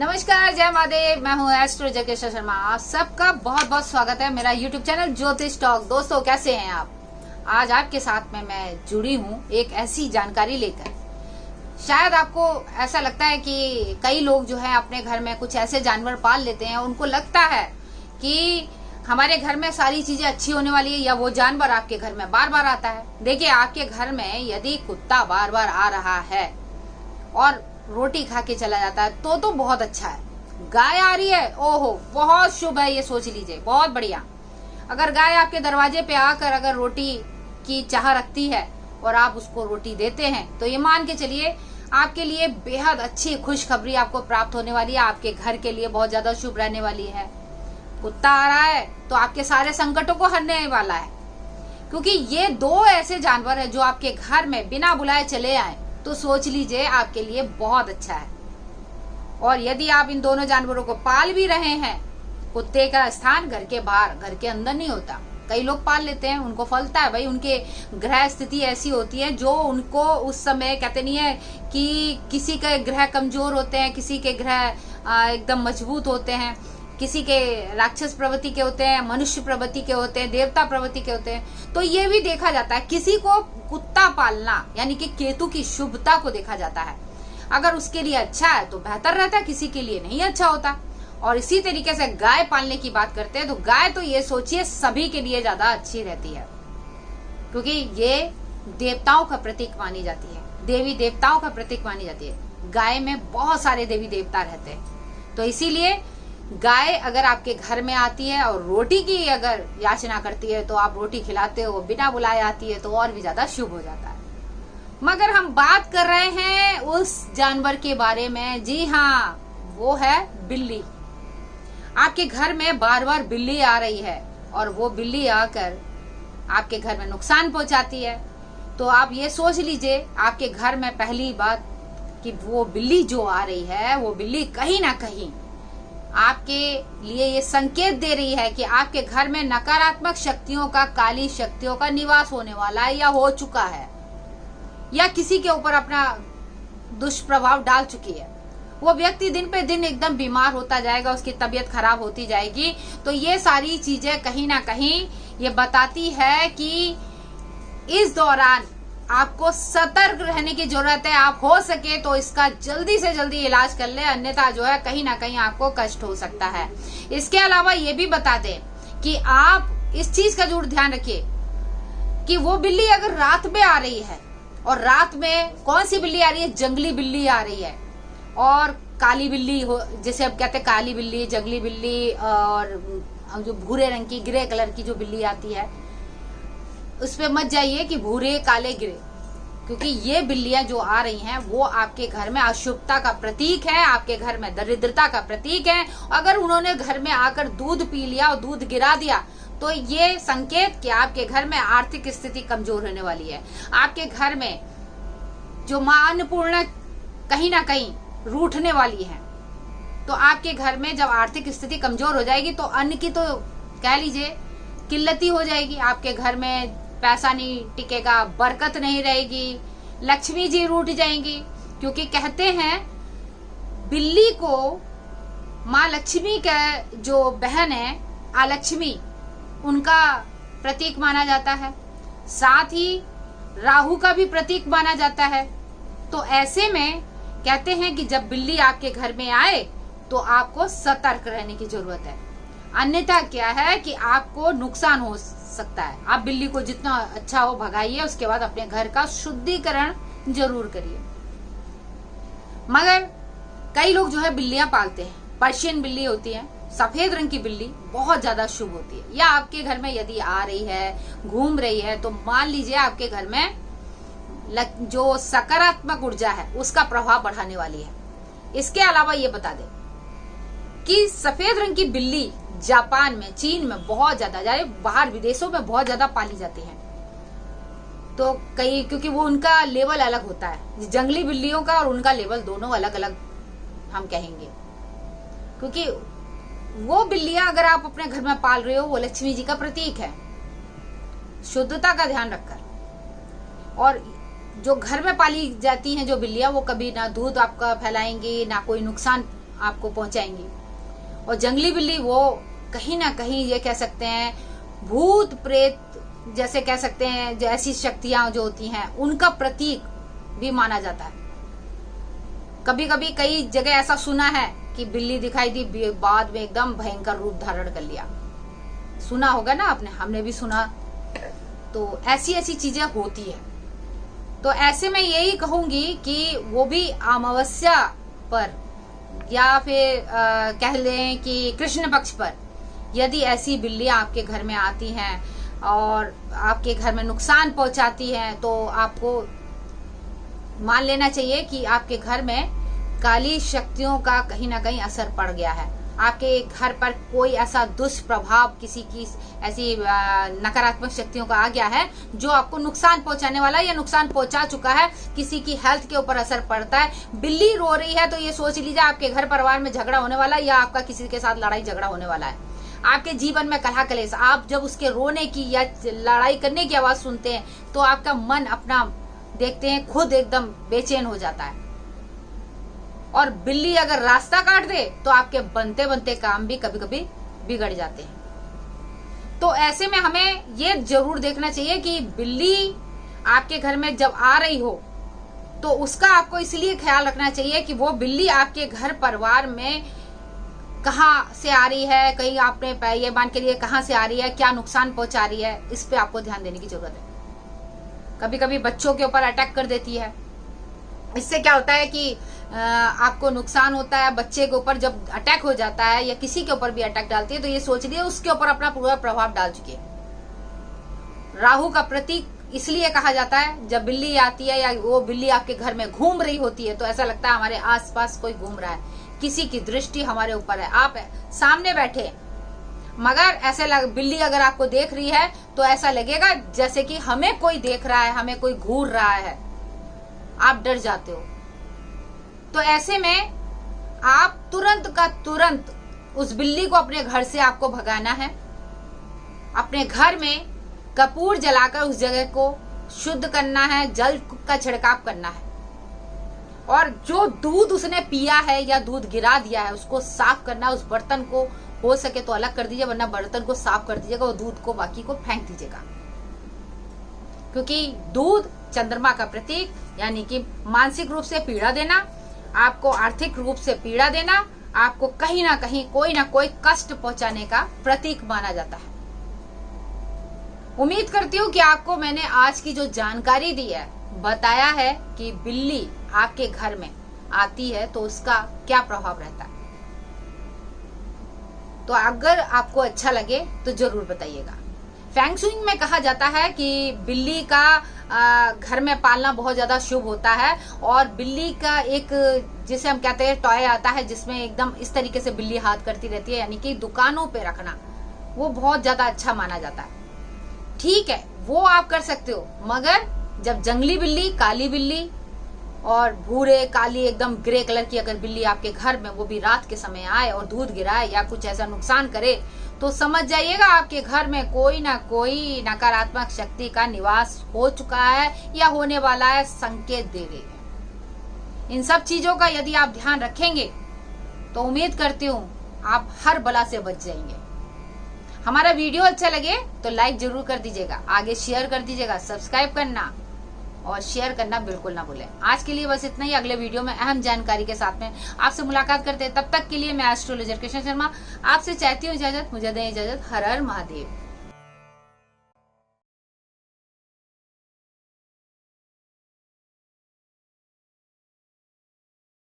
नमस्कार, जय महादेव। मैं हूँ एस्ट्रो जकेश शर्मा। आप सबका बहुत बहुत स्वागत है मेरा यूट्यूब चैनल ज्योतिष टॉक। दोस्तों, कैसे हैं आप? आज आपके साथ में मैं जुड़ी हूँ एक ऐसी जानकारी लेकर। शायद आपको ऐसा लगता है कि कई लोग जो है अपने घर में कुछ ऐसे जानवर पाल लेते हैं, उनको लगता है कि हमारे घर में सारी चीजें अच्छी होने वाली है या वो जानवर आपके घर में बार बार आता है। देखिए, आपके घर में यदि कुत्ता बार बार आ रहा है और रोटी खा के चला जाता है तो बहुत अच्छा है। गाय आ रही है, ओहो बहुत शुभ है, ये सोच लीजिए, बहुत बढ़िया। अगर गाय आपके दरवाजे पे आकर अगर रोटी की चाह रखती है और आप उसको रोटी देते हैं तो ये मान के चलिए आपके लिए बेहद अच्छी खुशखबरी आपको प्राप्त होने वाली है। आपके घर के लिए बहुत ज्यादा शुभ रहने वाली है। कुत्ता आ रहा है तो आपके सारे संकटों को हरने वाला है, क्योंकि ये दो ऐसे जानवर है जो आपके घर में बिना बुलाए चले आए तो सोच लीजिए आपके लिए बहुत अच्छा है। और यदि आप इन दोनों जानवरों को पाल भी रहे हैं, कुत्ते का स्थान घर के बाहर, घर के अंदर नहीं होता। कई लोग पाल लेते हैं, उनको फलता है भाई, उनके ग्रह स्थिति ऐसी होती है जो उनको उस समय कहते नहीं है कि किसी के ग्रह कमजोर होते हैं, किसी के ग्रह एकदम मजबूत होते हैं, किसी के राक्षस प्रवृत्ति के होते हैं, मनुष्य प्रवृत्ति के होते हैं, देवता प्रवृत्ति के होते हैं। तो ये भी देखा जाता है। किसी को कुत्ता पालना यानी कि केतु की शुभता को देखा जाता है। अगर उसके लिए अच्छा है तो बेहतर रहता है, किसी के लिए नहीं अच्छा होता। और इसी तरीके से गाय पालने की बात करते हैं तो गाय तो ये सोचिए सभी के लिए ज्यादा अच्छी रहती है, क्योंकि ये देवताओं का प्रतीक मानी जाती है, देवी देवताओं का प्रतीक मानी जाती है। गाय में बहुत सारे देवी देवता रहते हैं, तो इसीलिए गाय अगर आपके घर में आती है और रोटी की अगर याचना करती है तो आप रोटी खिलाते हो, बिना बुलाए आती है तो और भी ज्यादा शुभ हो जाता है। मगर हम बात कर रहे हैं उस जानवर के बारे में। जी हाँ, वो है बिल्ली। आपके घर में बार बार बिल्ली आ रही है और वो बिल्ली आकर आपके घर में नुकसान पहुंचाती है, तो आप ये सोच लीजिए आपके घर में पहली बात कि वो बिल्ली जो आ रही है वो बिल्ली कहीं ना कहीं आपके लिए ये संकेत दे रही है कि आपके घर में नकारात्मक शक्तियों का, काली शक्तियों का निवास होने वाला है या हो चुका है, या किसी के ऊपर अपना दुष्प्रभाव डाल चुकी है। वो व्यक्ति दिन पे दिन एकदम बीमार होता जाएगा, उसकी तबीयत खराब होती जाएगी। तो ये सारी चीजें कहीं ना कहीं ये बताती है कि इस दौरान आपको सतर्क रहने की जरूरत है। आप हो सके तो इसका जल्दी से जल्दी इलाज कर ले, अन्यथा जो है कहीं ना कहीं आपको कष्ट हो सकता है। इसके अलावा ये भी बता दें कि आप इस चीज का जरूर ध्यान रखिए कि वो बिल्ली अगर रात में आ रही है, और रात में कौन सी बिल्ली आ रही है? जंगली बिल्ली आ रही है, और काली बिल्ली हो, जैसे अब कहते हैं काली बिल्ली, जंगली बिल्ली, और जो भूरे रंग की ग्रे कलर की जो बिल्ली आती है उस पे मत जाइए कि भूरे काले ग्रे, क्योंकि ये बिल्लियां जो आ रही हैं वो आपके घर में अशुभता का प्रतीक है, आपके घर में दरिद्रता का प्रतीक है। अगर उन्होंने घर में आकर दूध पी लिया और दूध गिरा दिया तो ये संकेत कि आपके घर में आर्थिक स्थिति कमजोर होने वाली है। आपके घर में जो मां अन्नपूर्णा कहीं ना कहीं रूठने वाली है, तो आपके घर में जब आर्थिक स्थिति कमजोर हो जाएगी तो अन्न की तो कह लीजिए किल्लती हो जाएगी। आपके घर में पैसा नहीं टिकेगा, बरकत नहीं रहेगी, लक्ष्मी जी रूठ जाएंगी। क्योंकि कहते हैं बिल्ली को माँ लक्ष्मी का जो बहन है आलक्ष्मी, उनका प्रतीक माना जाता है, साथ ही राहु का भी प्रतीक माना जाता है। तो ऐसे में कहते हैं कि जब बिल्ली आपके घर में आए तो आपको सतर्क रहने की जरूरत है, अन्यथा क्या है कि आपको नुकसान हो सकता है। आप बिल्ली को जितना अच्छा हो भगाइए, उसके बाद अपने घर का शुद्धिकरण जरूर करिए। मगर कई लोग जो है बिल्लियां पालते हैं, पर्शियन बिल्ली होती है, सफेद रंग की बिल्ली बहुत ज्यादा शुभ होती है। या आपके घर में यदि आ रही है, घूम रही है, तो मान लीजिए आपके घर में जो सकारात्मक ऊर्जा है उसका प्रभाव बढ़ाने वाली है। इसके अलावा ये बता दें कि सफेद रंग की बिल्ली जापान में, चीन में बहुत ज्यादा, बाहर विदेशों में बहुत ज्यादा पाली जाती है। तो कई, क्योंकि वो उनका लेवल अलग होता है, जंगली बिल्लियों का और उनका लेवल दोनों अलग अलग हम कहेंगे। क्योंकि वो बिल्लियां अगर आप अपने घर में पाल रहे हो वो लक्ष्मी जी का प्रतीक है, शुद्धता का ध्यान रखकर। और जो घर में पाली जाती हैं जो बिल्लियां, वो कभी ना दूध आपका फैलाएंगी, ना कोई नुकसान आपको पहुंचाएंगी। और जंगली बिल्ली वो कहीं ना कहीं ये कह सकते हैं भूत प्रेत जैसे कह सकते हैं, जो ऐसी शक्तियां जो होती हैं उनका प्रतीक भी माना जाता है। कभी कभी कई जगह ऐसा सुना है कि बिल्ली दिखाई दी, बाद में एकदम भयंकर रूप धारण कर लिया। सुना होगा ना आपने, हमने भी सुना। तो ऐसी ऐसी चीजें होती है। तो ऐसे में यही कहूंगी कि वो भी अमावस्या पर या फिर कह लें कि कृष्ण पक्ष पर यदि ऐसी बिल्लियां आपके घर में आती हैं और आपके घर में नुकसान पहुंचाती हैं, तो आपको मान लेना चाहिए कि आपके घर में काली शक्तियों का कहीं ना कहीं असर पड़ गया है। आपके घर पर कोई ऐसा दुष्प्रभाव, किसी की ऐसी नकारात्मक शक्तियों का आ गया है जो आपको नुकसान पहुंचाने वाला है या नुकसान पहुंचा चुका है। किसी की हेल्थ के ऊपर असर पड़ता है। बिल्ली रो रही है तो ये सोच लीजिए आपके घर परिवार में झगड़ा होने वाला है या आपका किसी के साथ लड़ाई झगड़ा होने वाला है। आपके जीवन में कलह कलेश। आप जब उसके रोने की या लड़ाई करने की आवाज सुनते हैं तो आपका मन अपना देखते हैं खुद एकदम बेचैन हो जाता है। और बिल्ली अगर रास्ता काट दे तो आपके बनते बनते काम भी कभी कभी बिगड़ जाते हैं। तो ऐसे में हमें ये जरूर देखना चाहिए कि बिल्ली आपके घर में जब आ रही हो तो उसका आपको इसलिए ख्याल रखना चाहिए कि वो बिल्ली आपके घर परिवार में कहाँ से आ रही है, कहीं आपने ये मान के लिए कहाँ से आ रही है, क्या नुकसान पहुंचा रही है, इस पे आपको ध्यान देने की जरूरत है। कभी कभी बच्चों के ऊपर अटैक कर देती है। इससे क्या होता है कि आपको नुकसान होता है। बच्चे के ऊपर जब अटैक हो जाता है या किसी के ऊपर भी अटैक डालती है तो ये सोच लिए उसके ऊपर अपना पूरा प्रभाव डाल चुकी है। राहु का प्रतीक इसलिए कहा जाता है, जब बिल्ली आती है या वो बिल्ली आपके घर में घूम रही होती है तो ऐसा लगता है हमारे आसपास कोई घूम रहा है, किसी की दृष्टि हमारे ऊपर है, आप सामने बैठे मगर ऐसे बिल्ली अगर आपको देख रही है तो ऐसा लगेगा जैसे कि हमें कोई देख रहा है, हमें कोई घूर रहा है, आप डर जाते हो। तो ऐसे में आप तुरंत का तुरंत उस बिल्ली को अपने घर से आपको भगाना है। अपने घर में कपूर जलाकर उस जगह को शुद्ध करना है, जल का छिड़काव करना है और जो दूध उसने पिया है या दूध गिरा दिया है उसको साफ करना। उस बर्तन को हो सके तो अलग कर दीजिए, वरना बर्तन को साफ कर दीजिएगा और दूध को बाकी को फेंक दीजिएगा। क्योंकि दूध चंद्रमा का प्रतीक, यानी कि मानसिक रूप से पीड़ा देना, आपको आर्थिक रूप से पीड़ा देना, आपको कहीं ना कहीं कोई ना कोई कष्ट पहुंचाने का प्रतीक माना जाता है। उम्मीद करती हूँ कि आपको मैंने आज की जो जानकारी दी है, बताया है कि बिल्ली आपके घर में आती है तो उसका क्या प्रभाव रहता है। तो अगर आपको अच्छा लगे तो जरूर बताइएगा। फेंग शुई में कहा जाता है कि बिल्ली का घर में पालना बहुत ज्यादा शुभ होता है और बिल्ली का एक जिसे हम कहते हैं टॉय आता है जिसमें एकदम इस तरीके से बिल्ली हाथ करती रहती है, यानी कि दुकानों पे रखना, वो बहुत ज्यादा अच्छा माना जाता है। ठीक है, वो आप कर सकते हो, मगर जब जंगली बिल्ली, काली बिल्ली और भूरे काली एकदम ग्रे कलर की अगर बिल्ली आपके घर में वो भी रात के समय आए और दूध गिराए या कुछ ऐसा नुकसान करे तो समझ जाइएगा आपके घर में कोई ना कोई नकारात्मक शक्ति का निवास हो चुका है या होने वाला है, संकेत दे रही है। इन सब चीजों का यदि आप ध्यान रखेंगे तो उम्मीद करती हूँ आप हर बला से बच जाएंगे। हमारा वीडियो अच्छा लगे तो लाइक जरूर कर दीजिएगा, आगे शेयर कर दीजिएगा, सब्सक्राइब करना और शेयर करना बिल्कुल ना भूलें। आज के लिए बस इतना ही। अगले वीडियो में अहम जानकारी के साथ में आपसे मुलाकात करते हैं। तब तक के लिए मैं एस्ट्रोलॉजर कृष्ण शर्मा आपसे चाहती हूँ इजाजत। मुझे दें इजाजत। हर हर महादेव।